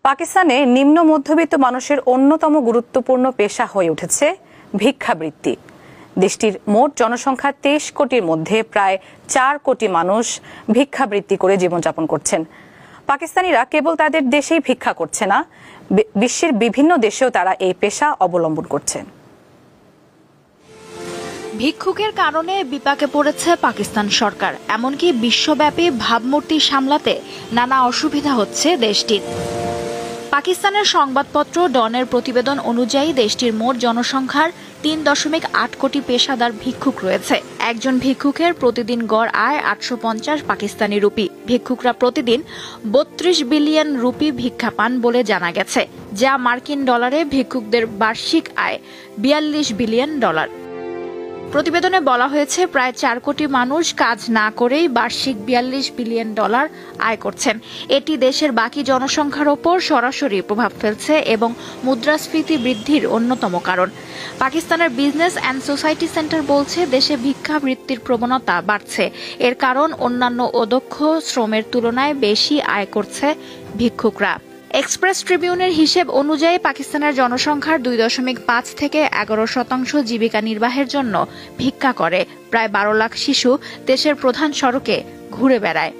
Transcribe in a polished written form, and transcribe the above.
পাকিস্তানে নিম্ন মধ্যবিত্ত মানুষের অন্যতম গুরুত্বপূর্ণ পেশা হয়ে উঠেছে ভিক্ষাবৃত্তি। দেশটির মোট জনসংখ্যা 23 কোটির মধ্যে প্রায় 4 কোটি মানুষ ভিক্ষাবৃত্তি করে জীবনযাপন করছেন। পাকিস্তানিরা কেবল তাদের দেশেই ভিক্ষা করছে না, বিশ্বের বিভিন্ন দেশেও তারা এই পেশা অবলম্বন করছেন। ভিক্ষুকের কারণে বিপাকে পড়েছে পাকিস্তান সরকার, এমনকি বিশ্বব্যাপী ভাবমূর্তি সামলাতে নানা অসুবিধা হচ্ছে দেশটির। পাকিস্তানের সংবাদপত্র ডনের প্রতিবেদন অনুযায়ী দেশটির মোট জনসংখ্যার 3.8 কোটি পেশাদার ভিক্ষুক রয়েছে। একজন ভিক্ষুকের প্রতিদিন গড় আয় 850 পাকিস্তানি রুপি। ভিক্ষুকরা প্রতিদিন 32 বিলিয়ন রুপি ভিক্ষা পান বলে জানা গেছে, যা মার্কিন ডলারে ভিক্ষুকদের বার্ষিক আয় 42 বিলিয়ন ডলার। প্রতিবেদনে বলা হয়েছে প্রায় 4 কোটি মানুষ কাজ না করেই বার্ষিক 42 বিলিয়ন ডলার আয় করছেন। এটি দেশের বাকি জনসংখ্যার ওপর সরাসরি প্রভাব ফেলছে এবং মুদ্রাস্ফীতি বৃদ্ধির অন্যতম কারণ। পাকিস্তানের বিজনেস অ্যান্ড সোসাইটি সেন্টার বলছে দেশে ভিক্ষাবৃত্তির প্রবণতা বাড়ছে। এর কারণ অন্যান্য অদক্ষ শ্রমের তুলনায় বেশি আয় করছে ভিক্ষুকরা। এক্সপ্রেস ট্রিবিউনের হিসেব অনুযায়ী পাকিস্তানের জনসংখ্যার 2.5 থেকে 11% জীবিকা নির্বাহের জন্য ভিক্ষা করে। প্রায় 12 লাখ শিশু দেশের প্রধান সড়কে ঘুরে বেড়ায়।